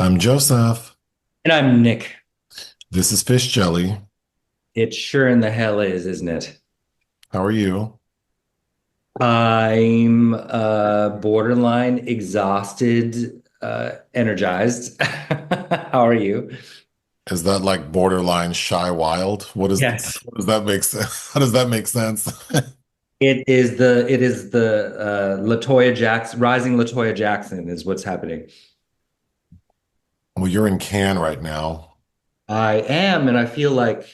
I'm Joseph. And I'm Nick. This is Fish Jelly. It sure in the hell is, isn't it? How are you? I'm borderline exhausted, energized. How are you? Is that like borderline shy wild? Yes. What does that make sense? How does that make sense? It is the Latoya Jackson, rising Latoya Jackson is what's happening. Well, you're in Cannes right now. I am, and I feel like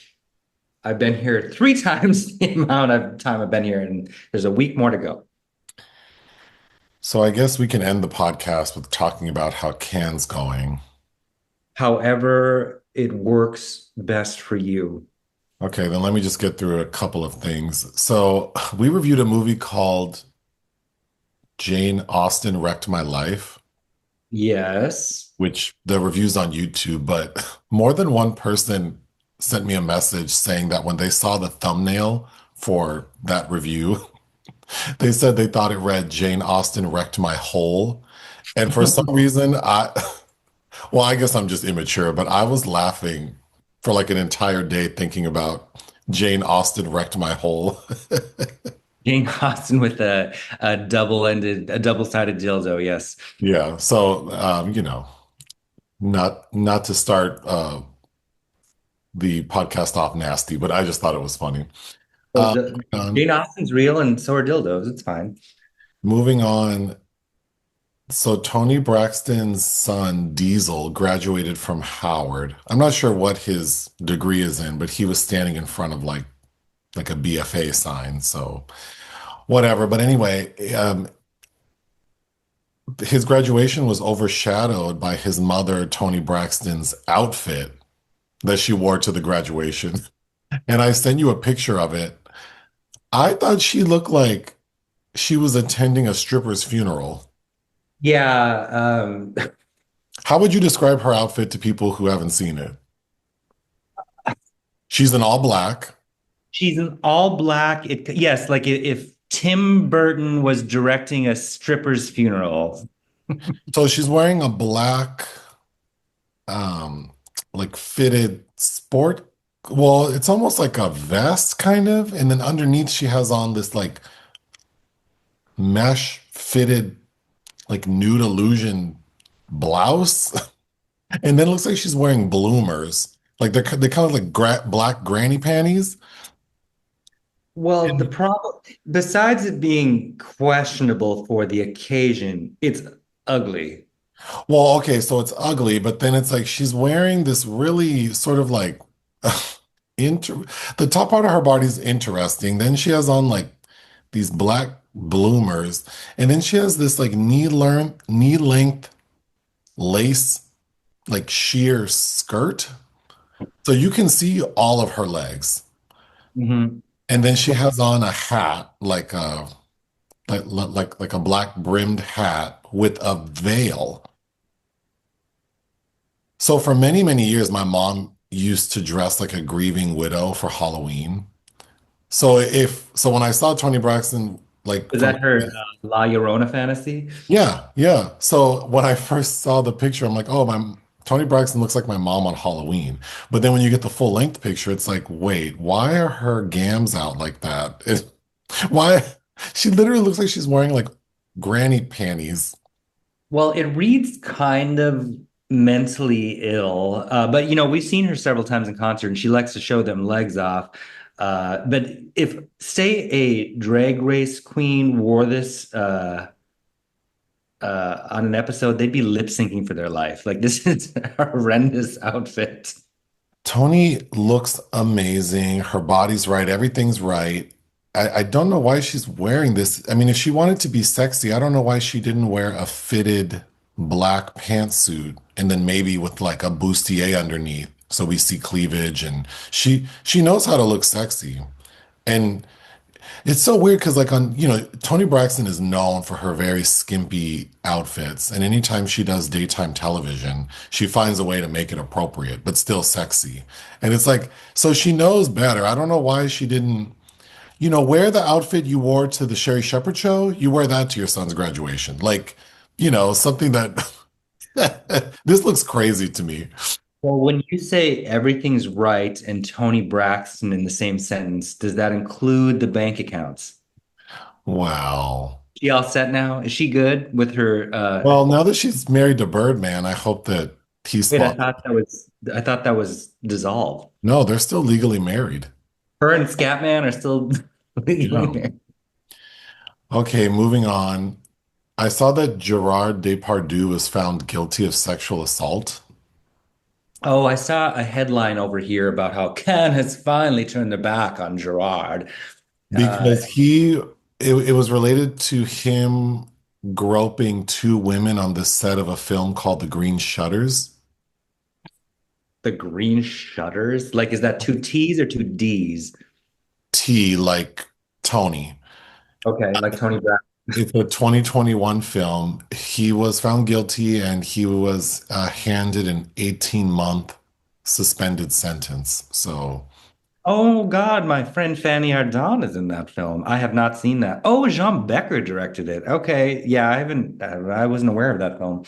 I've been here three times the amount of time I've been here, and there's a week more to go. So I guess we can end the podcast with talking about how Cannes going. However, it works best for you. Okay, then let me just get through a couple of things. So we reviewed a movie called Jane Austen Wrecked My Life, Yes. which the review's on YouTube, but more than one person sent me a message saying that when they saw the thumbnail for that review, they said they thought it read Jane Austen wrecked my hole. And for some reason, well, I guess I'm just immature, but I was laughing for like an entire day thinking about Jane Austen wrecked my hole. Jane Austen with a double-sided dildo. Yes. Yeah. So, not to start the podcast off nasty, but I just thought it was funny. So Uh, um, Jane Austen's real, and so are dildos. It's fine. moving on. So Toni Braxton's son, Diesel, graduated from Howard. I'm not sure what his degree is in, but he was standing in front of like a BFA sign. So whatever. But anyway, his graduation was overshadowed by his mother, Toni Braxton's outfit that she wore to the graduation. And I sent you a picture of it. I thought she looked like she was attending a stripper's funeral. Yeah. How would you describe her outfit to people who haven't seen it? She's in all black. She's an all black. Yes, like if Tim Burton was directing a stripper's funeral. So she's wearing a black, um, like fitted sport. Well, it's almost like a vest kind of. And then underneath she has on this like mesh fitted, like nude illusion blouse. And then it looks like she's wearing bloomers. Like they kind of like black granny panties. Well, the problem, besides it being questionable for the occasion, it's ugly. Well, okay, so it's ugly, but then it's like she's wearing this really sort of like inter the top part of her body is interesting. Then she has on like these black bloomers, and then she has this like knee length lace like sheer skirt. So you can see all of her legs. Mhm. And then she has on a hat, like a black brimmed hat with a veil. So for many, many years, my mom used to dress like a grieving widow for Halloween. So when I saw Toni Braxton, like Is from that her La Llorona fantasy? yeah, yeah. So when I first saw the picture, I'm like, oh, my Toni Braxton looks like my mom on Halloween. But then when you get the full length picture, it's like, wait, why are her gams out like that? Why? She literally looks like she's wearing like granny panties. Well, it reads kind of mentally ill, but we've seen her several times in concert, and she likes to show them legs off. But if, say, a drag race queen wore this on an episode, they'd be lip syncing for their life. Like this is a horrendous outfit. Toni looks amazing. Her body's right. Everything's right. I don't know why she's wearing this. I mean, if she wanted to be sexy, I don't know why she didn't wear a fitted black pantsuit and then maybe with like a bustier underneath. So we see cleavage and she knows how to look sexy. And it's so weird because like Toni Braxton is known for her very skimpy outfits. And anytime she does daytime television, she finds a way to make it appropriate, but still sexy. And it's like, so she knows better. I don't know why she didn't, wear the outfit you wore to the Sherry Shepherd show. You wear that to your son's graduation. Like, something that This looks crazy to me. Well, when you say everything's right and Toni Braxton in the same sentence, does that include the bank accounts? Wow. She all set now? Is she good with her Well, now that she's married to Birdman, I hope that he's wait, spot. I thought that was dissolved. No, they're still legally married. Her and Scatman are still legally Yeah. married. Okay, moving on. I saw that Gerard Depardieu was found guilty of sexual assault Oh, I saw a headline over here about how Cannes has finally turned their back on Gerard. Uh, because it was related to him groping two women on the set of a film called The Green Shutters. the green shutters. Like, is that two T's or two D's? T like Tony. Okay, like Tony Braxton. It's a 2021 film. He was found guilty and he was handed an 18-month suspended sentence. So, Oh God, my friend Fanny Ardant is in that film. I have not seen that. Oh, Jean Becker directed it. Okay, yeah, I haven't. I wasn't aware of that film.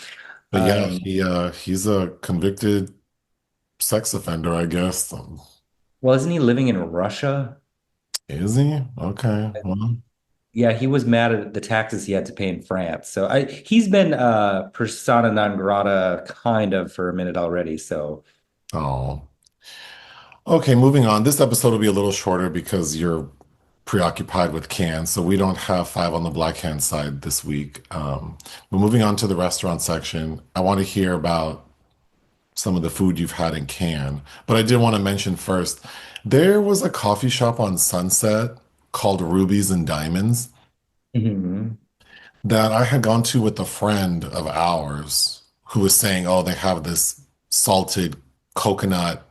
but yeah, Um, he's a convicted sex offender, I guess. well, isn't he living in Russia? Is he? Okay. Well, Yeah, he was mad at the taxes he had to pay in France. So he's been persona non grata kind of for a minute already. So oh. Okay, moving on. This episode will be a little shorter because you're preoccupied with cans, so we don't have five on the black hand side this week. But moving on to the restaurant section, I want to hear about some of the food you've had in Cannes. But I did want to mention first, there was a coffee shop on Sunset called Rubies and Diamonds Mhm. that I had gone to with a friend of ours who was saying, oh, they have this salted coconut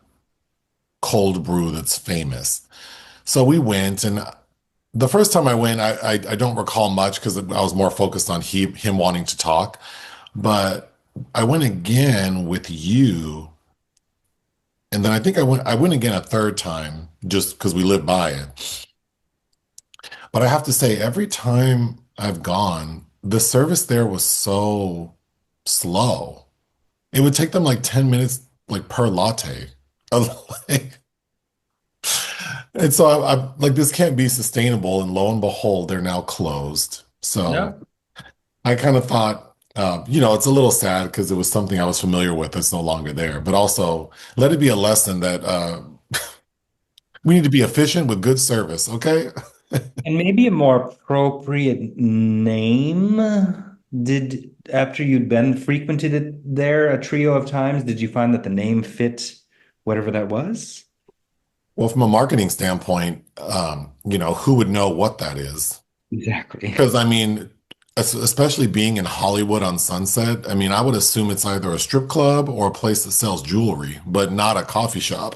cold brew that's famous. So we went, and the first time I went, I don't recall much because I was more focused on him wanting to talk. But I went again with you, and then I think I went again a third time just because we lived by it. But I have to say, every time I've gone, the service there was so slow. It would take them like 10 minutes like per latte. I was like, and so I'm like, this can't be sustainable. And lo and behold, they're now closed. So No. I kind of thought, it's a little sad because it was something I was familiar with that's no longer there. But also, let it be a lesson that we need to be efficient with good service. Okay. And maybe a more appropriate name. Did after you'd been frequented it there a trio of times, did you find that the name fit whatever that was? Well, from a marketing standpoint, who would know what that is? Exactly. Because I mean, especially being in Hollywood on Sunset, I mean, I would assume it's either a strip club or a place that sells jewelry, but not a coffee shop.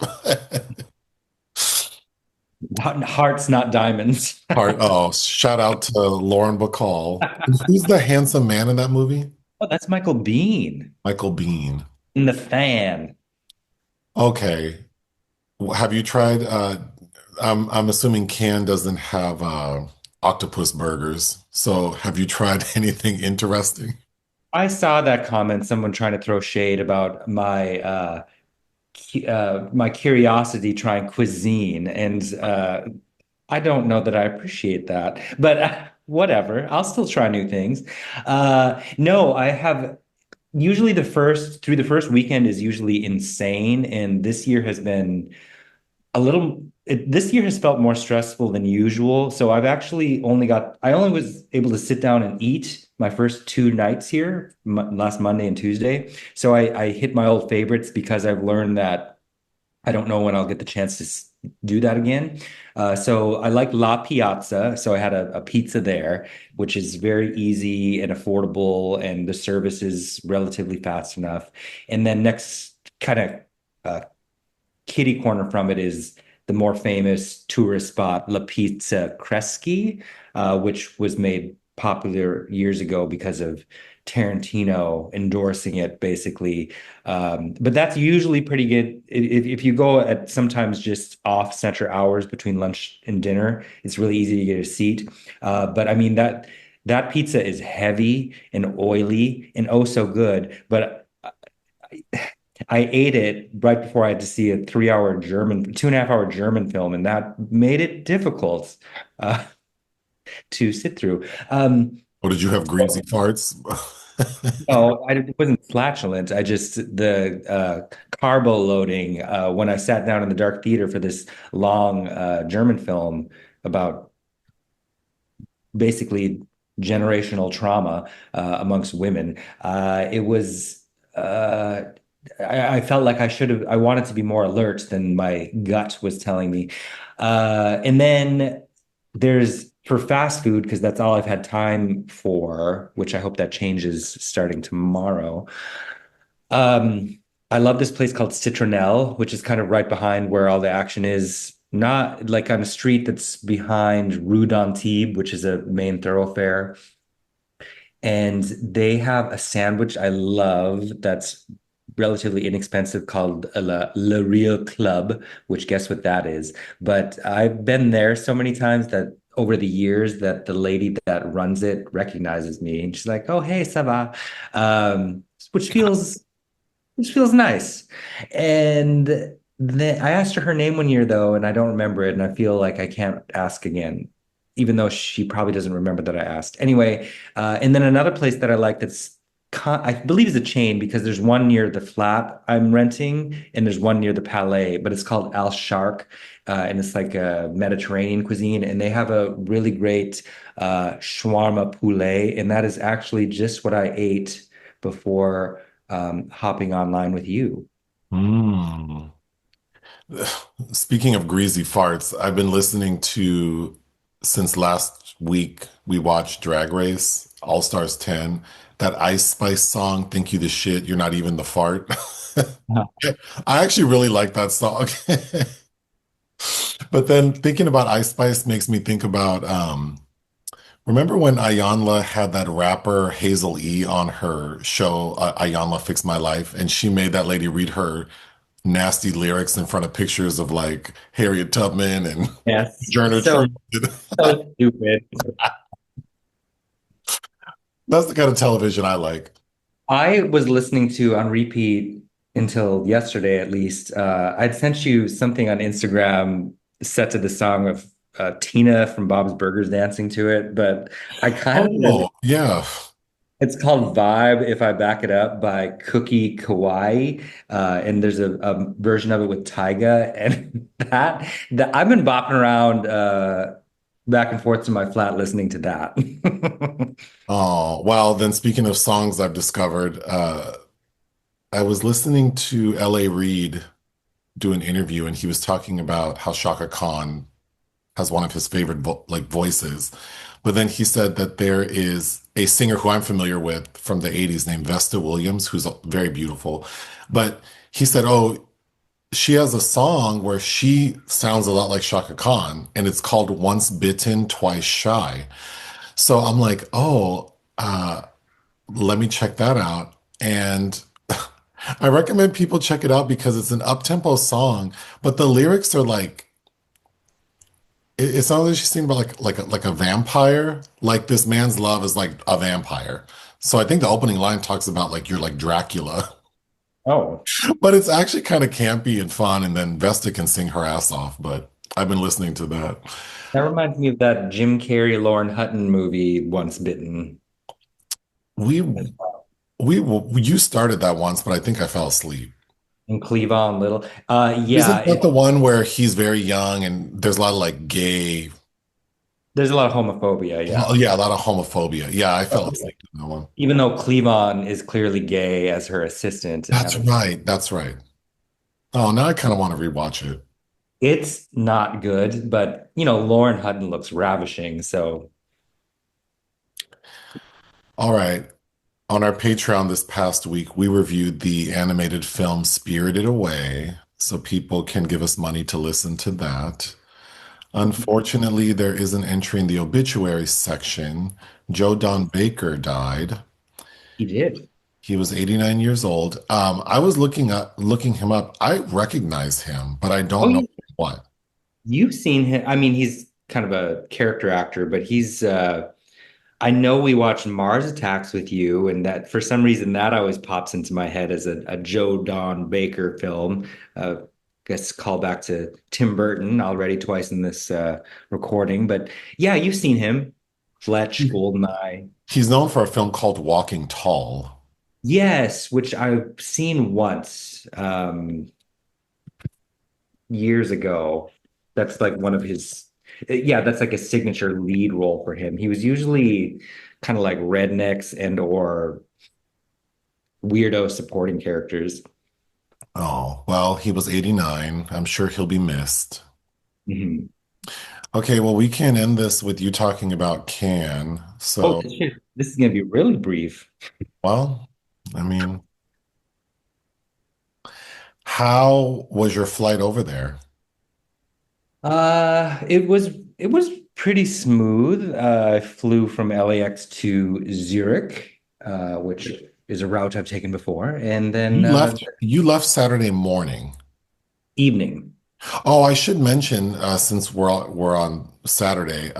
Hearts, not diamonds. Oh, shout out to Lauren Bacall. And who's the handsome man in that movie? Oh, that's Michael Bean Michael Bean. in The Fan. Okay. Have you tried I'm assuming Can doesn't have octopus burgers. So have you tried anything interesting? I saw that comment, someone trying to throw shade about my curiosity trying cuisine, and I don't know that I appreciate that, but whatever. I'll still try new things. No, I have usually the first weekend is usually insane, and this year has been this year has felt more stressful than usual. So I only was able to sit down and eat my first two nights here, last Monday and Tuesday. So I hit my old favorites because I've learned that I don't know when I'll get the chance to do that again. So I like La Piazza. So I had a pizza there, which is very easy and affordable, and the service is relatively fast enough. And then next kind of uh, kitty corner from it is the more famous tourist spot, La Pizza Cresci, which was made popular years ago because of Tarantino endorsing it, basically. But that's usually pretty good. If you go at sometimes just off center hours between lunch and dinner, it's really easy to get a seat. But I mean that pizza is heavy and oily and oh so good. But I ate it right before I had to see a 3 hour German, 2.5 hour German film, and that made it difficult uh, to sit through. Or did you have greasy farts? No, it wasn't flatulent. I just the carbo loading when I sat down in the dark theater for this long German film about basically generational trauma amongst women. It was I felt like I wanted to be more alert than my gut was telling me. And then there's for fast food, because that's all I've had time for, which I hope that changes starting tomorrow. Um, I love this place called Citronelle, which is kind of right behind where all the action is. Not like on a street that's behind Rue d'Antibes, which is a main thoroughfare. And they have a sandwich I love that's relatively inexpensive called Le Real Club, which guess what that is. But I've been there so many times that over the years that the lady that runs it recognizes me and she's like, "Oh, hey, ça va?" Which feels nice. And then I asked her her name one year though, and I don't remember it, and I feel like I can't ask again, even though she probably doesn't remember that I asked. Anyway, and then another place that I like that's I believe is a chain because there's one near the flat I'm renting, and there's one near the Palais, but it's called Al Shark, and it's like a Mediterranean cuisine, and they have a really great shawarma poulet, and that is actually just what I ate before hopping online with you. Mm. Speaking of greasy farts, I've been listening to since last week we watched Drag Race All Stars 10, that Ice Spice song, Think You the Shit, You're Not Even the Fart. I actually really like that song. But then thinking about Ice Spice makes me think about remember when Ayanla had that rapper Hazel E on her show, Ayanla Fix My Life, and she made that lady read her nasty lyrics in front of pictures of like Harriet Tubman and Yes. Sojourner So, Truth. so stupid. That's the kind of television I like. I was listening to on repeat until yesterday, at least. I'd sent you something on Instagram set to the song of Tina from Bob's Burgers dancing to it, but I kind of Oh, yeah. it's called Vibe If I Back It Up by Cookie Kawaii. And there's a version of it with Tyga. And that I've been bopping around back and forth to my flat listening to that. Oh, well, then speaking of songs I've discovered, I was listening to L.A. Reid do an interview and he was talking about how Shaka Khan has one of his favorite voices. But then he said that there is a singer who I'm familiar with from the 80s named Vesta Williams, who's very beautiful. But he said, oh, she has a song where she sounds a lot like Shaka Khan, and it's called Once Bitten, Twice Shy. So I'm like, oh, let me check that out. And I recommend people check it out because it's an up-tempo song, but the lyrics are like, it sounds like she's singing about like a vampire. Like this man's love is like a vampire. So I think the opening line talks about like you're like Dracula, Oh, but it's actually kind of campy and fun. And then Vesta can sing her ass off. But I've been listening to that. that reminds me of that Jim Carrey, Lauren Hutton movie, Once Bitten. We you started that once, but I think I fell asleep. And Cleavon Little. Yeah, Isn't that the one where he's very young and there's a lot of like gay, there's a lot of homophobia. Yeah. yeah, a lot of homophobia. Yeah, I fell asleep in that one. Even though Cleavon is clearly gay as her assistant and That's having, right. That's right. Oh, now I kind of want to rewatch it. it's not good, but Lauren Hutton looks ravishing. So All right. On our Patreon this past week, we reviewed the animated film Spirited Away, so people can give us money to listen to that. Unfortunately, there is an entry in the obituary section. Joe Don Baker died. he did. He was 89 years old. I was looking him up. I recognize him, but I Oh, don't know what. you've seen him. I mean, he's kind of a character actor, but he's I know we watched Mars Attacks with you, and that for some reason that always pops into my head as a Joe Don Baker film. Guess call back to Tim Burton already twice in this recording. But yeah, you've seen him. Fletch, Goldeneye. He's known for a film called Walking Tall. Yes, which I've seen once years ago. That's like one of his, yeah, that's like a signature lead role for him. He was usually kind of like rednecks and or weirdo supporting characters. Oh, well, he was 89. I'm sure he'll be missed. Mhm. Okay, well, we can't end this with you talking about Can. Oh, So, this is going to be really brief. well, I mean, how was your flight over there? It was pretty smooth. I flew from LAX to Zurich, which is a route I've taken before, and then You left Saturday morning. evening. Oh, I should mention, since we're on Saturday,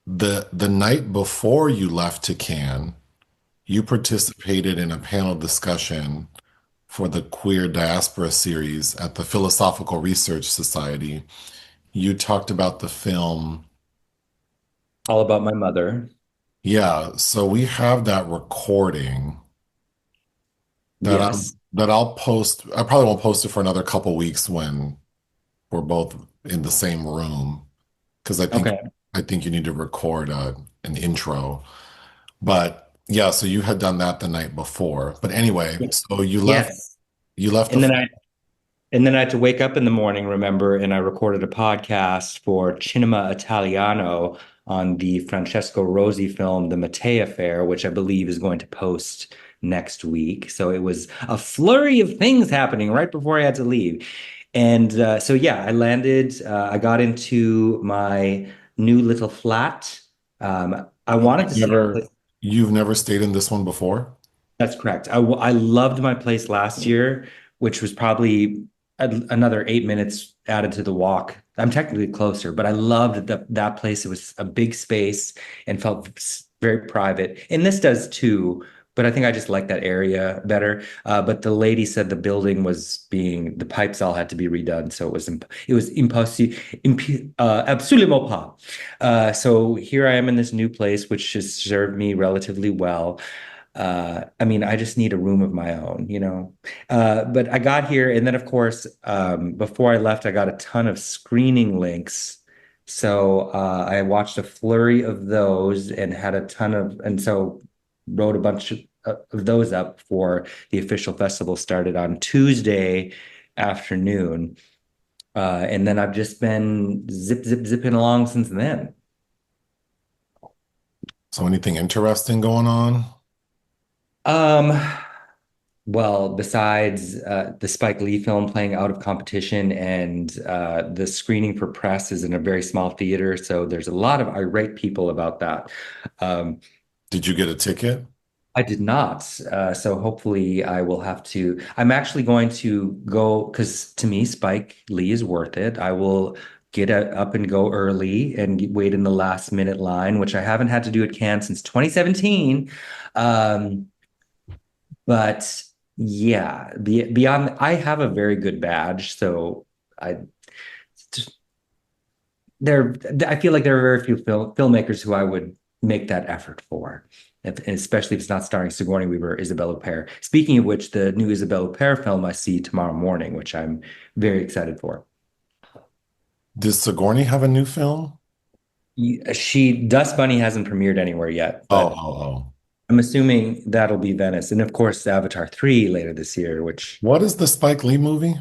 the night before you left to Cannes, you participated in a panel discussion for the Queer Diaspora series at the Philosophical Research Society. You talked about the film. All about my mother. Yeah, so we have that recording Yes. that I'll post. I probably won't post it for another couple weeks when we're both in the same room because Okay. I think you need to record an intro. But yeah, so you had done that the night before. But anyway, so Yes. you left And the then I had to wake up in the morning, remember, and I recorded a podcast for Cinema Italiano on the Francesco Rosi film, The Mattei Affair, which I believe is going to post next week. So it was a flurry of things happening right before I had to leave. And so, yeah, I landed, I got into my new little flat. I wanted to see a place. you've never stayed in this one before? That's correct. I loved my place last year, which was probably another 8 minutes added to the walk. I'm technically closer, but I loved that place. It was a big space and felt very private. And this does too, but I think I just like that area better. But the lady said the building the pipes all had to be redone, so it was impossible, absolument pas. So here I am in this new place, which has served me relatively well. I mean, I just need a room of my own, you know. But I got here, and then of course, before I left, I got a ton of screening links. So I watched a flurry of those and had a ton of, and so wrote a bunch of those up for the official festival started on Tuesday afternoon. And then I've just been zipping along since then. So anything interesting going on? Um, Well, besides the Spike Lee film playing out of competition and the screening for press is in a very small theater, so there's a lot of irate people about that. Um, Did you get a ticket? I did not, so hopefully I will have to. I'm actually going to go because to me, Spike Lee is worth it. I will up and go early and wait in the last minute line, which I haven't had to do at Cannes since 2017. Um, But yeah, beyond, I have a very good badge, so I just there. I feel like there are very few filmmakers who I would make that effort for, and especially if it's not starring Sigourney Weaver, Isabelle Huppert. Speaking of which, the new Isabelle Huppert film I see tomorrow morning, which I'm very excited for. Does Sigourney have a new film? Dust Bunny hasn't premiered anywhere yet, Oh, but oh, oh. I'm assuming that'll be Venice, and of course, Avatar 3 later this year, which What is the Spike Lee movie?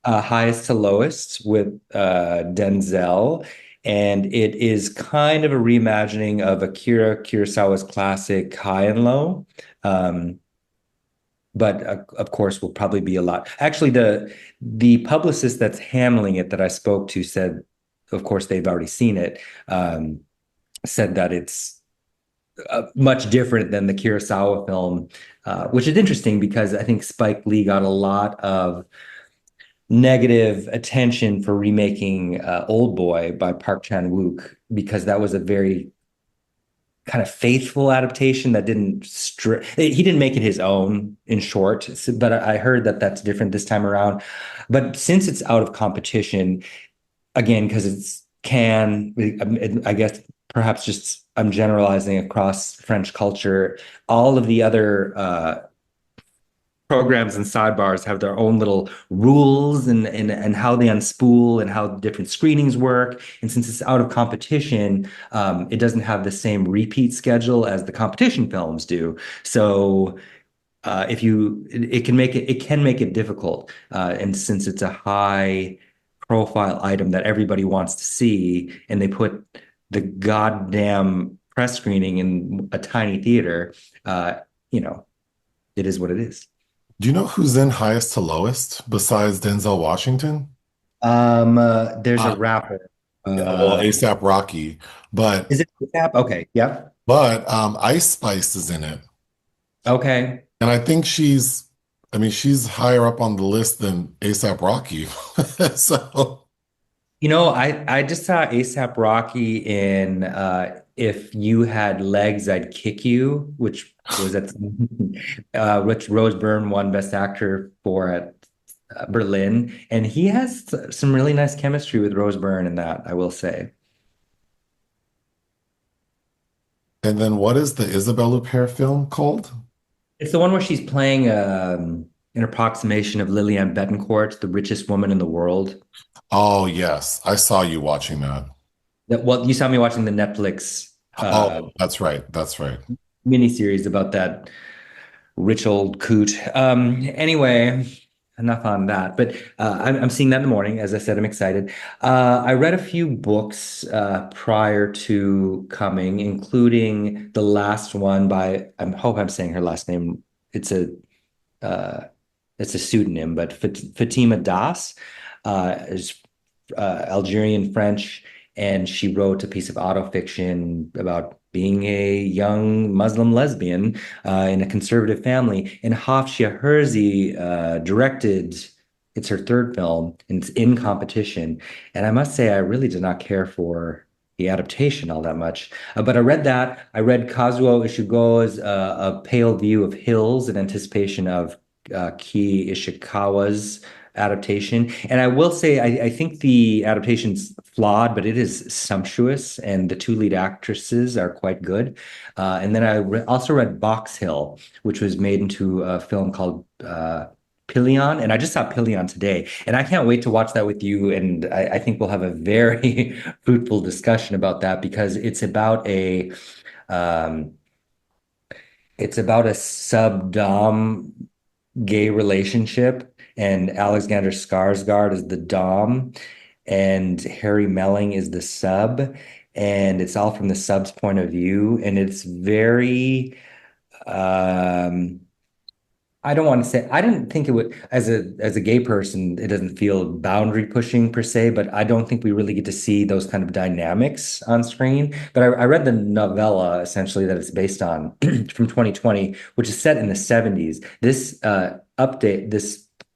highest to lowest with Denzel. And it is kind of a reimagining of Akira Kurosawa's classic High and Low. Um, but of course, will probably be a lot. Actually, the publicist that's handling it that I spoke to said, of course, they've already seen it. Said that it's much different than the Kurosawa film, which is interesting because I think Spike Lee got a lot of negative attention for remaking Old Boy by Park Chan-wook because that was a very kind of faithful adaptation that he didn't make it his own, in short. But I heard that that's different this time around. But since it's out of competition, again, because I guess perhaps just I'm generalizing across French culture, all of the other programs and sidebars have their own little rules and how they unspool and how different screenings work. And since it's out of competition, it doesn't have the same repeat schedule as the competition films do. So if you it can make it difficult. And since it's a high profile item that everybody wants to see, and they put the goddamn press screening in a tiny theater, uh, you know, it is what it is. Do you know who's in highest to lowest besides Denzel Washington? There's a Uh, rapper. yeah, well, Uh, ASAP Rocky, is it Gap? Okay, yeah. Ice Spice is in it, Okay. and I think I mean, she's higher up on the list than ASAP Rocky. So, I just saw ASAP Rocky in If You Had Legs, I'd Kick You, which was at which Rose Byrne won Best Actor for at Berlin, and he has some really nice chemistry with Rose Byrne in that, I will say. and then what is the Isabelle Huppert film called? It's the one where she's playing an approximation of Lillian Bettencourt, the richest woman in the world. Oh, yes, I saw you watching that. Well, you saw me watching the Netflix Oh, that's right. That's right. miniseries about that rich old coot. Anyway, enough on that. But I'm seeing that in the morning. As I said, I'm excited. I read a few books prior to coming, including the last one by, I hope I'm saying her last name. It's a uh, it's a pseudonym, but Fatima Das is Algerian French, and she wrote a piece of autofiction about being a young Muslim lesbian in a conservative family. And Hafsia Herzi directed. It's her third film, and it's in competition. And I must say, I really did not care for the adaptation all that much. But I read that. I read Kazuo Ishigo's A Pale View of Hills in anticipation of Ki Ishikawa's adaptation. And I will say, I think the adaptation's flawed, but it is sumptuous, and the two lead actresses are quite good. And then also read Box Hill, which was made into a film called Pilion, and I just saw Pilion today, and I can't wait to watch that with you. And I think we'll have a very fruitful discussion about that because um, it's about a sub-dom gay relationship, and Alexander Skarsgård is the dom, and Harry Melling is the sub, and it's all from the sub's point of view, and it's very um I don't want to say I didn't think it would as a gay person, it doesn't feel boundary pushing per se, but I don't think we really get to see those kind of dynamics on screen. But I read the novella essentially that it's based on from 2020, which is set in the 70s. This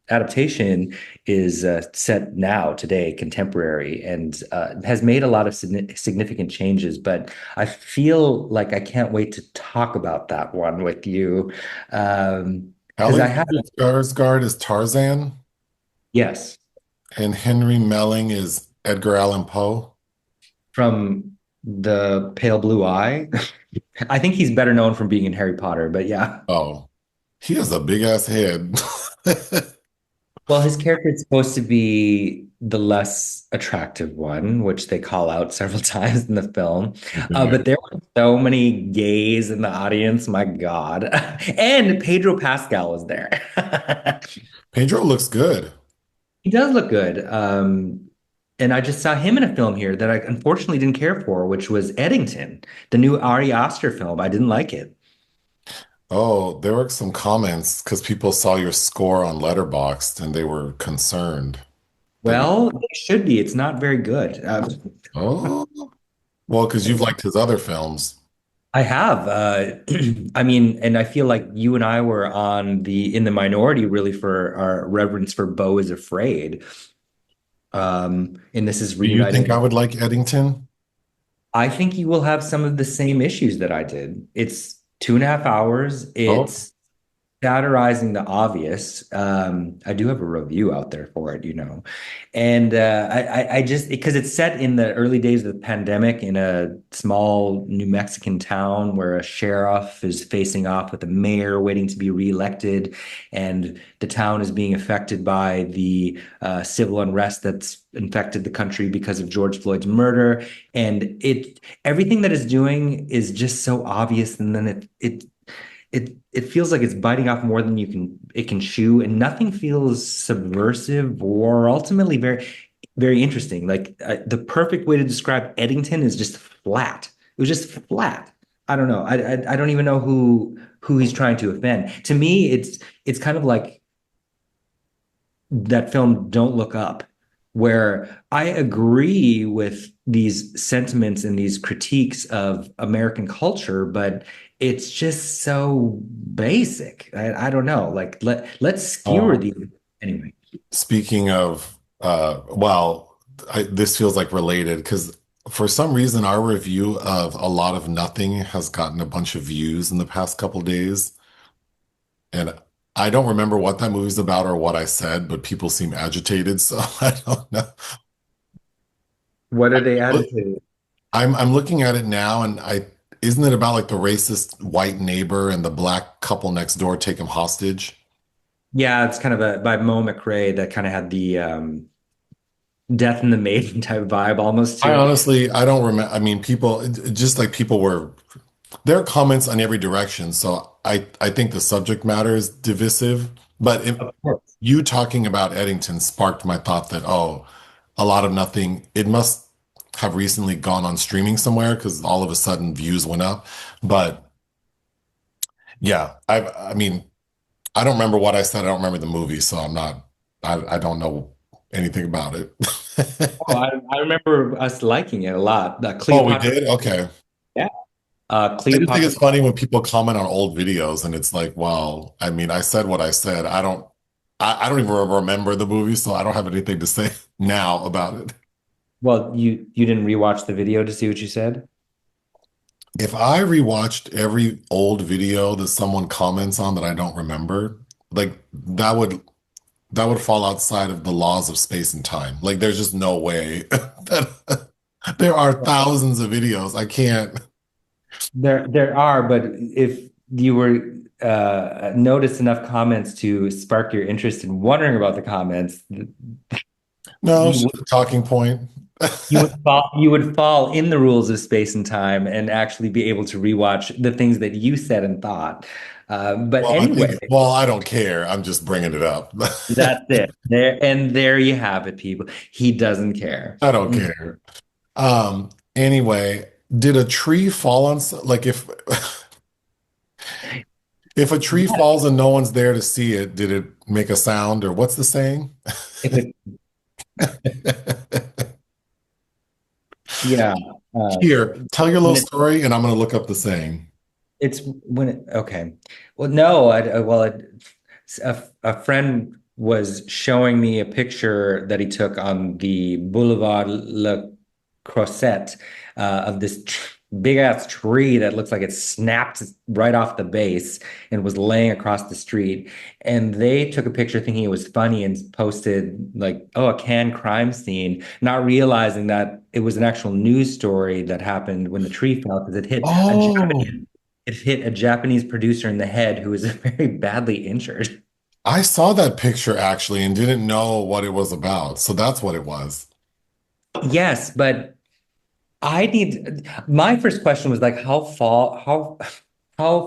adaptation is set now, today, contemporary, and has made a lot of significant changes. But I feel like I can't wait to talk about that one with you. Because I have, Alexander Skarsgård is Tarzan, yes, and Henry Melling is Edgar Allan Poe. from the Pale Blue Eye. I think he's better known from being in Harry Potter, but yeah. Oh, he has a big ass head. Well, his character is supposed to be the less attractive one, which they call out several times in the film. But there were so many gays in the audience, my God. And Pedro Pascal was there. Pedro looks good. He does look good. And I just saw him in a film here that I unfortunately didn't care for, which was Eddington, the new Ari Aster film. I didn't like it. Oh, there were some comments because people saw your score on Letterboxd and they were concerned that you, Well, it should be. It's not very good. oh, well, because you've liked his other films. I have. I mean, and I feel like you and I were in the minority really for our reverence for Beau is Afraid. And this is Do you think reuniting. I would like Eddington? I think you will have some of the same issues that I did. It's 2.5 hours. Oh, It's satirizing the obvious. I do have a review out there for it, and I just because it's set in the early days of the pandemic in a small New Mexican town where a sheriff is facing off with a mayor waiting to be reelected, and the town is being affected by the civil unrest that's infected the country because of George Floyd's murder, and everything that it's doing is just so obvious, and then it feels like it's biting off more than it can chew, and nothing feels subversive or ultimately very interesting. Like the perfect way to describe Eddington is just flat. It was just flat. I don't know. I don't even know who he's trying to offend. To me, it's kind of like that film Don't Look Up, where I agree with these sentiments and these critiques of American culture, but it's just so basic. I don't know. Like let's skewer oh. these anyway. Speaking of, well, this feels like related because for some reason our review of A Lot of Nothing has gotten a bunch of views in the past couple days, and I don't remember what that movie's about or what I said, but people seem agitated, so I don't know. What are they agitated? I'm looking at it now, and I isn't it about like the racist white neighbor and the black couple next door take him hostage? Yeah, it's kind of a by Mo McRae that kind of had the Death in the Maiden type vibe almost I to it. honestly, I don't remember. I mean, people just like people were there are comments on every direction, so I think the subject matter is divisive. But Of course. you talking about Eddington sparked my thought that A Lot of Nothing. It must have recently gone on streaming somewhere because all of a sudden views went up. But yeah, I mean, I don't remember what I said. I don't remember the movie, so I'm not. I don't know anything about it. Oh, I remember us liking it a lot. Oh, we Cleopatra, did? Okay. yeah. I just think Cleopatra. it's funny when people comment on old videos and it's like, well, I mean, I said what I said. I don't even remember the movie, so I don't have anything to say now about it. Well, you didn't rewatch the video to see what you said? If I rewatched every old video that someone comments on that I don't remember, like that would fall outside of the laws of space and time. Like there's just no way that there are thousands of videos. I can't. There are, but if you were noticed enough comments to spark your interest in wondering about the comments, No, you it's would just a talking point. you would fall in the rules of space and time and actually be able to rewatch the things that you said and thought. But Well, I think, anyway, well, I don't care. I'm just bringing it up. that's it. There you have it, people. He doesn't care. I don't care. Anyway, did a tree fall on, like if a tree Yeah, falls and no one's there to see it, did it make a sound or what's the saying? if it, yeah. Uh, Here, tell your little when it story and I'm going to look up the saying. It's when it, okay. Well, no, a friend was showing me a picture that he took on the Boulevard Le Creuset of this tr big ass tree that looks like it snapped right off the base and was laying across the street. And they took a picture thinking it was funny and posted like, oh, a Cannes crime scene, not realizing that it was an actual news story that happened when the tree fell because Oh, it hit a Japanese producer in the head who was very badly injured. I saw that picture actually and didn't know what it was about. So that's what it was. Yes, but my first question was like, how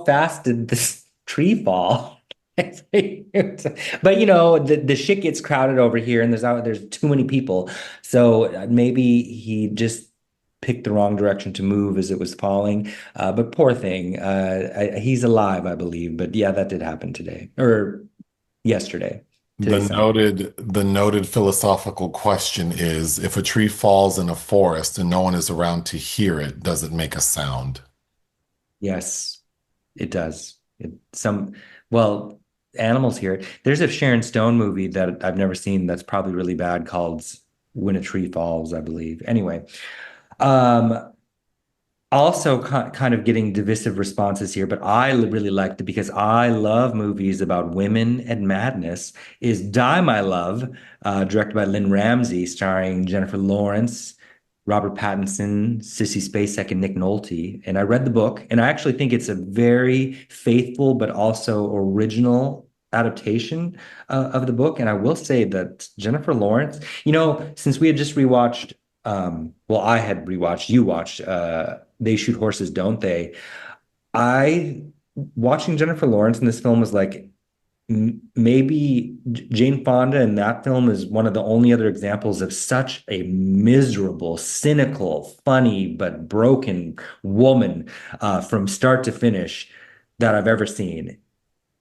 fast did this tree fall? But the shit gets crowded over here and there's too many people. So maybe he just picked the wrong direction to move as it was falling. But poor thing. He's alive, I believe. But yeah, that did happen today or yesterday. The Today's Sunday. noted philosophical question is, if a tree falls in a forest and no one is around to hear it, does it make a sound? Yes, it does. Well, animals hear it. There's a Sharon Stone movie that I've never seen that's probably really bad called When a Tree Falls, I believe. Anyway, um, Also kind of getting divisive responses here, but I really liked it because I love movies about women and madness. Is Die My Love, directed by Lynn Ramsey, starring Jennifer Lawrence, Robert Pattinson, Sissy Spacek, and Nick Nolte. And I read the book, and I actually think it's a very faithful but also original adaptation of the book. And I will say that Jennifer Lawrence, since we had just rewatched well, I had rewatched, you watched They Shoot Horses, Don't They? I watching Jennifer Lawrence in this film was like maybe Jane Fonda in that film is one of the only other examples of such a miserable, cynical, funny, but broken woman from start to finish that I've ever seen.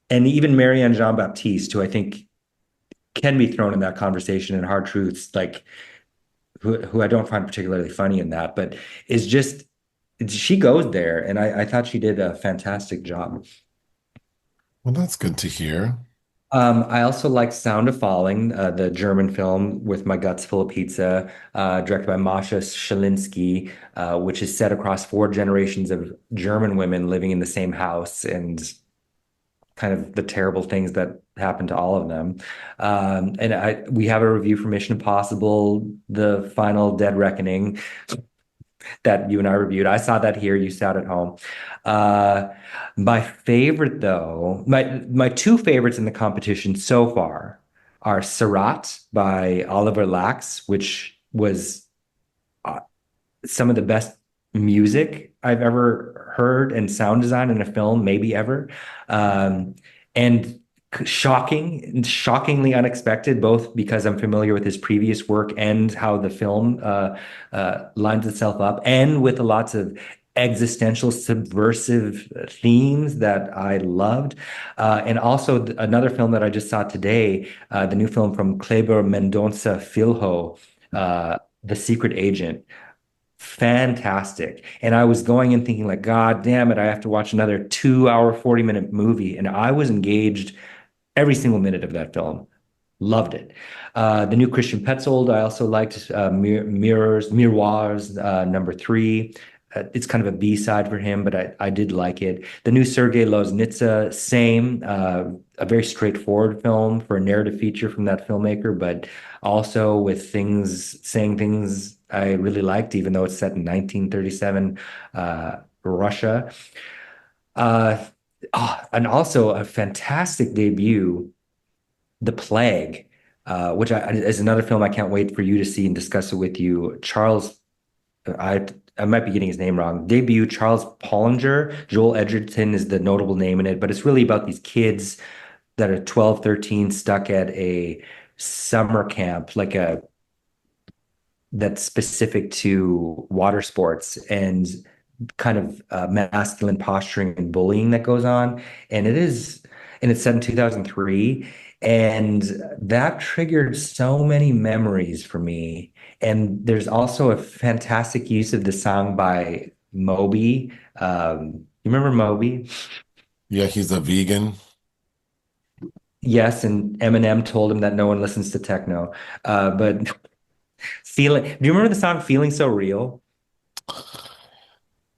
And even Marianne Jean-Baptiste, who I think can be thrown in that conversation in Hard Truths, like who I don't find particularly funny in that, but is just she goes there, and I thought she did a fantastic job. Well, that's good to hear. I also like Sound of Falling, the German film with My Guts Full of Pizza, directed by Masha Shalinsky, which is set across four generations of German women living in the same house and kind of the terrible things that happen to all of them. And we have a review for Mission Impossible, The Final Dead Reckoning, that you and I reviewed. I saw that here. You saw it at home. Uh, my favorite, though, my two favorites in the competition so far are Surat by Oliver Lax, which was uh, some of the best music I've ever heard and sound design in a film, maybe ever. And shockingly unexpected, both because I'm familiar with his previous work and how the film lines itself up, and with lots of existential, subversive themes that I loved. And also another film that I just saw today, the new film from Kleber Mendonça Filho, The Secret Agent. Fantastic. And I was going and thinking, like, God damn it, I have to watch another 2 hour, 40-minute movie. And I was engaged every single minute of that film. Loved it. The new Christian Petzold, I also liked Miroirs, number three. It's kind of a B-side for him, but I did like it. The new Sergei Loznitsa, same, a very straightforward film for a narrative feature from that filmmaker, but also with things, saying things I really liked, even though it's set in 1937 Russia. Uh, and also a fantastic debut, The Plague, is another film I can't wait for you to see and discuss it with you. I might be getting his name wrong. Debut Charles Pollinger. Joel Edgerton is the notable name in it, but it's really about these kids that are 12, 13, stuck at a summer camp, like a that's specific to water sports and kind of masculine posturing and bullying that goes on. And it's set in 2003. And that triggered so many memories for me. And there's also a fantastic use of the song by Moby. You remember Moby? Yeah, he's a vegan. Yes, and Eminem told him that no one listens to techno. But feeling, do you remember the song Feeling So Real?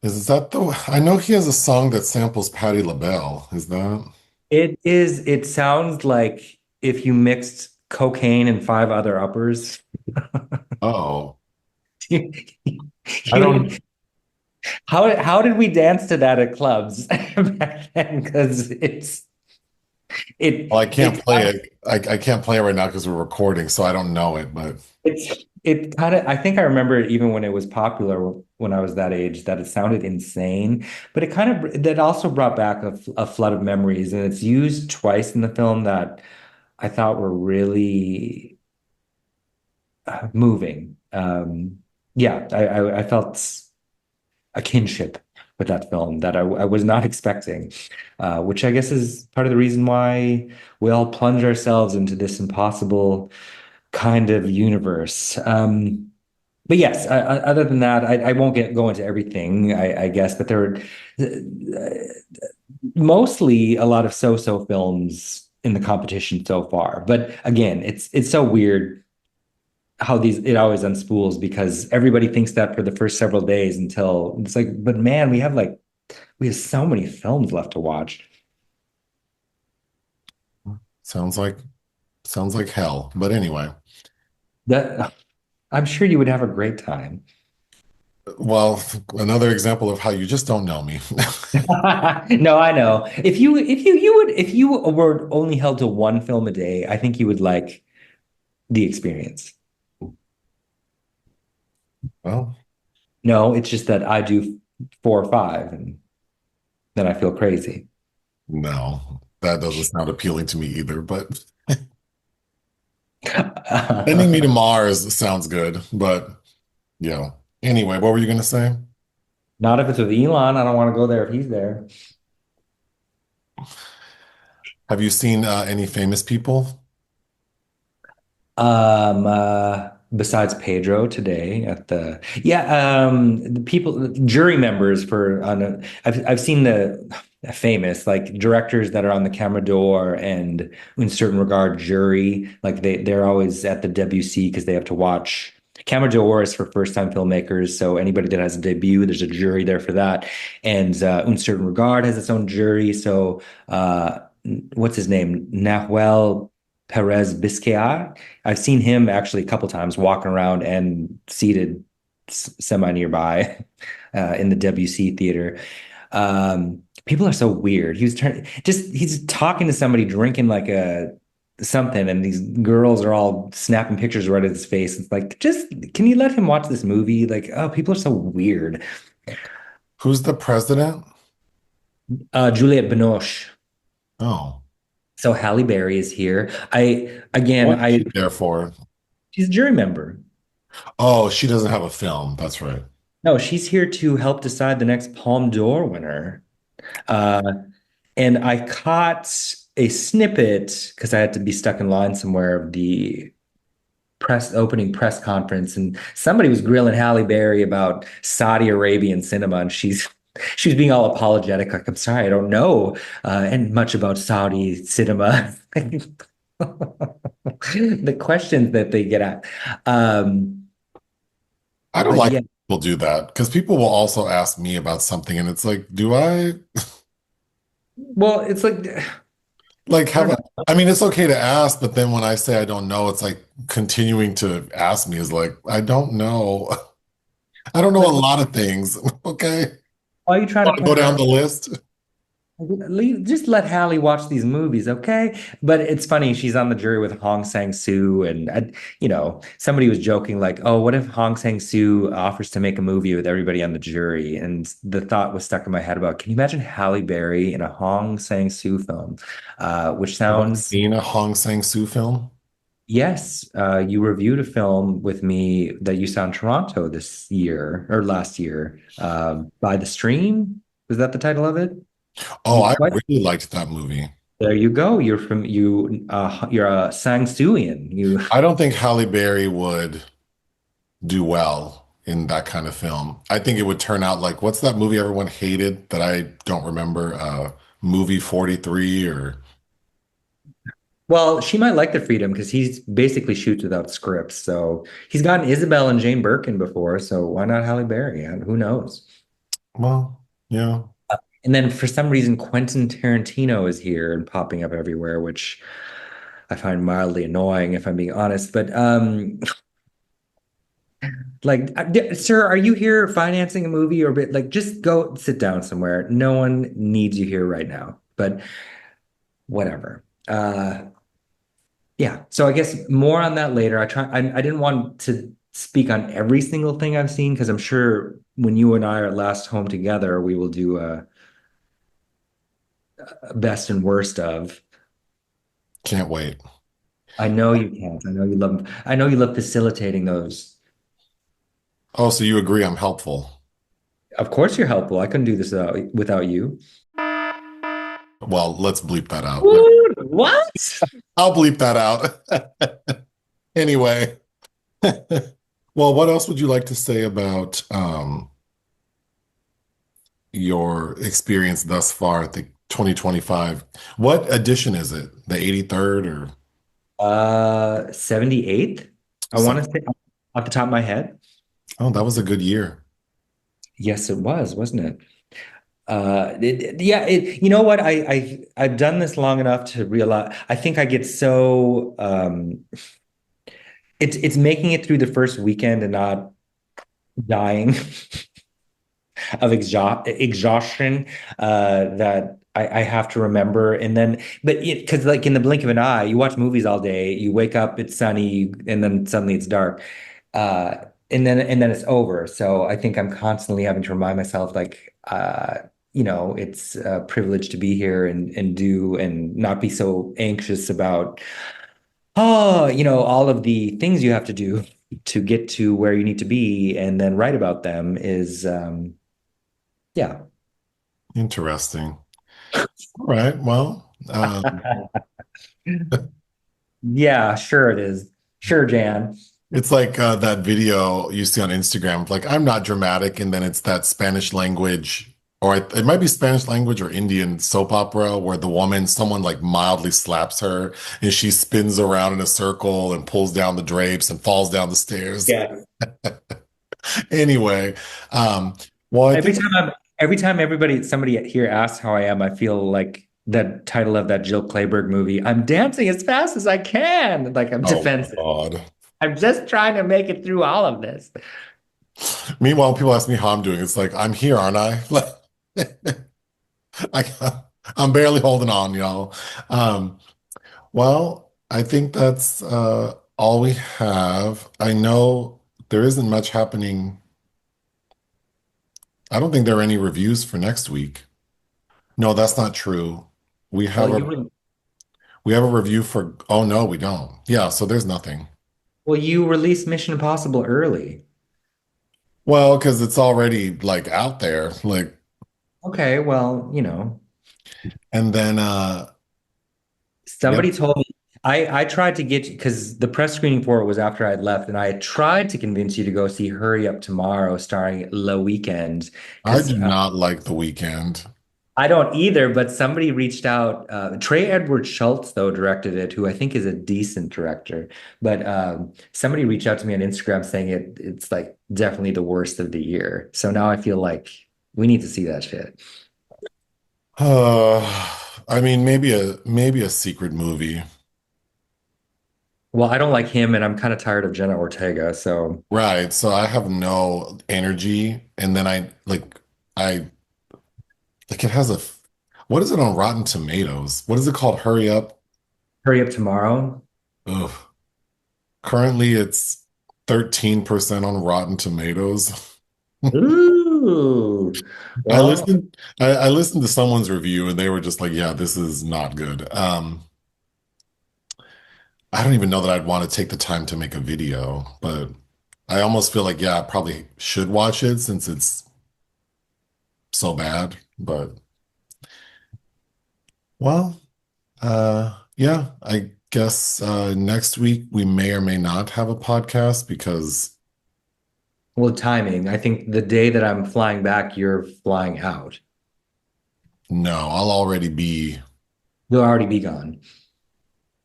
Is that the? I know he has a song that samples Patti LaBelle. Is that? It sounds like if you mixed cocaine and five other uppers. Oh, You, I don't. how did we dance to that at clubs back then? Because Well, I it can't play it. I can't play it right now because we're recording, so I don't know it. But it kind of I think I remember it even when it was popular when I was that age that it sounded insane, but it kind of that also brought back a flood of memories, and it's used twice in the film that I thought were really moving. Yeah, I felt a kinship with that film that I was not expecting, which I guess is part of the reason why we all plunge ourselves into this impossible kind of universe. But yes, other than that, I won't go into everything, I guess, but there are mostly a lot of so-so films in the competition so far. But again, it's so weird how these it always unspools because everybody thinks that for the first several days until it's like, but man, we have so many films left to watch. Sounds like sounds like hell. But anyway, That I'm sure you would have a great time. well, another example of how you just don't know me. No, I know. If you were only held to one film a day, I think you would like the experience. Well, No, it's just that I do four or five and then I feel crazy. no, that doesn't sound appealing to me either. But sending me to Mars sounds good. But yeah. Anyway, what were you gonna say? Not if it's with Elon. I don't want to go there if he's there. Have you seen any famous people? Besides Pedro today at the people jury members for on I've seen the famous like directors that are on the Camera d'Or and in certain regard jury like they're always at the WC because they have to watch. Camera d'Or is for first time filmmakers, so anybody that has a debut, there's a jury there for that. And Un Certain Regard has its own jury. So what's his name? Nahuel Perez Biscayar. I've seen him actually a couple times walking around and seated semi nearby in the WC theater. People are so weird. He's talking to somebody drinking like a something, and these girls are all snapping pictures right at his face. It's like, just can you let him watch this movie? Like, oh, people are so weird. Who's the president? Juliette Binoche. Oh, So Halle Berry is here. I again, what is I she there for? she's a jury member. Oh, she doesn't have a film. That's right. No, she's here to help decide the next Palme d'Or winner. Uh, and I caught a snippet because I had to be stuck in line somewhere of the press opening press conference, and somebody was grilling Halle Berry about Saudi Arabian cinema, and she was being all apologetic, like, "I'm sorry, I don't know and much about Saudi cinema." The questions that they get at. Um, I don't but like yeah, when people do that because people will also ask me about something, and it's like, do I well, it's like like I don't have a, know. I mean, it's okay to ask, but then when I say I don't know, it's like continuing to ask me is like, I don't know. I don't know a Like, lot of things. Okay. why are you trying to Want to put go down her? the list? Just let Hallie watch these movies, okay? But it's funny, she's on the jury with Hong Sang-soo, and somebody was joking like, "Oh, what if Hong Sang-soo offers to make a movie with everybody on the jury?" And the thought was stuck in my head about, can you imagine Halle Berry in a Hong Sang-soo film? Which Have I sounds, seen a Hong Sang-soo film? yes, you reviewed a film with me that you saw in Toronto this year or last year, By the Stream. Was that the title of it? Oh, You I quite really liked that movie. There you go. You're a Sang-Suian. You I don't think Halle Berry would do well in that kind of film. I think it would turn out like what's that movie everyone hated that I don't remember? Movie 43 or Well, she might like the freedom because he's basically shoots without scripts. So he's gotten Isabel and Jane Birkin before, so why not Halle Berry? And who knows? well, yeah. And then for some reason, Quentin Tarantino is here and popping up everywhere, which I find mildly annoying if I'm being honest. But like, sir, are you here financing a movie or bit like just go sit down somewhere? No one needs you here right now. But whatever. Yeah. So I guess more on that later. I didn't want to speak on every single thing I've seen because I'm sure when you and I are last home together, we will do a best and worst of. Can't wait. I know you can't. I know you love facilitating those. Oh, so you agree I'm helpful. Of course you're helpful. I couldn't do this without you. Well, let's bleep that out. Dude, what? I'll bleep that out. Anyway. Well, what else would you like to say about your experience thus far at the 2025? What edition is it? The 83rd or 78th? I So, want to say off the top of my head. oh, that was a good year. Yes, it was, wasn't it? Yeah, you know what? I've done this long enough to realize I think I get so it's making it through the first weekend and not dying of exhaustion that I have to remember. And then, but because like in the blink of an eye, you watch movies all day, you wake up, it's sunny, and then suddenly it's dark. Uh, and then it's over. So I think I'm constantly having to remind myself, like, it's a privilege to be here and do and not be so anxious about, all of the things you have to do to get to where you need to be and then write about them is, yeah. Interesting. All right. Well, Yeah, sure it is. Sure, Jan. it's like that video you see on Instagram. Like, I'm not dramatic, and then it's that Spanish language, or it might be Spanish language or Indian soap opera where the woman, someone like mildly slaps her, and she spins around in a circle and pulls down the drapes and falls down the stairs. Yeah. Anyway, well, I Every think, time somebody here asks how I am, I feel like that title of that Jill Clayburgh movie, I'm dancing as fast as I can. Like I'm oh defensive. God. I'm just trying to make it through all of this. Meanwhile, people ask me how I'm doing. It's like, I'm here, aren't I? Like, I'm barely holding on, y'all. Well, I think that's all we have. I know there isn't much happening. I don't think there are any reviews for next week. No, that's not true. We Well, have a you re we have a review for, oh no, we don't. Yeah, so there's nothing. well, you released Mission Impossible early. Well, because it's already like out there. Like, Okay, well, and then yeah, somebody told me I tried to get you because the press screening for it was after I'd left, and I tried to convince you to go see Hurry Up Tomorrow starring Le Weekend I because do not like The Weeknd. I don't either, but somebody reached out. Trey Edward Schultz, though, directed it, who I think is a decent director. But somebody reached out to me on Instagram saying it's like definitely the worst of the year. So now I feel like we need to see that shit. Uh, I mean, maybe a secret movie. Well, I don't like him, and I'm kind of tired of Jenna Ortega. So Right. So I have no energy. And then I like it has what is it on Rotten Tomatoes? What is it called? Hurry up. Hurry Up Tomorrow. Ugh. Currently it's 13% on Rotten Tomatoes. Ooh. Well, I listened to someone's review and they were just like, yeah, this is not good. I don't even know that I'd want to take the time to make a video, but I almost feel like, yeah, I probably should watch it since it's so bad. But well, yeah, I guess next week we may or may not have a podcast because well, timing. I think the day that I'm flying back, you're flying out. no, I'll already be, You'll already be gone.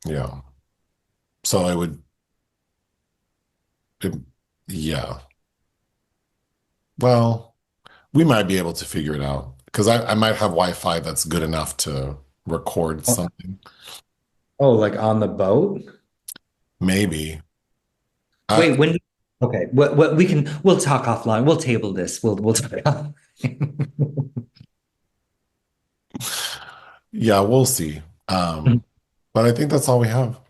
yeah. So I would, it- yeah. Well, we might be able to figure it out because I might have Wi-Fi that's good enough to record something. Oh, like on the boat? Maybe. I, Wait, when? Okay, what we'll talk offline. We'll table this. We'll talk offline. yeah, we'll see. But I think that's all we have.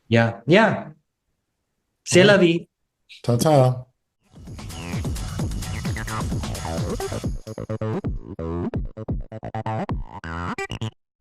Yeah, yeah. All C'est right. la vie. Ta-ta.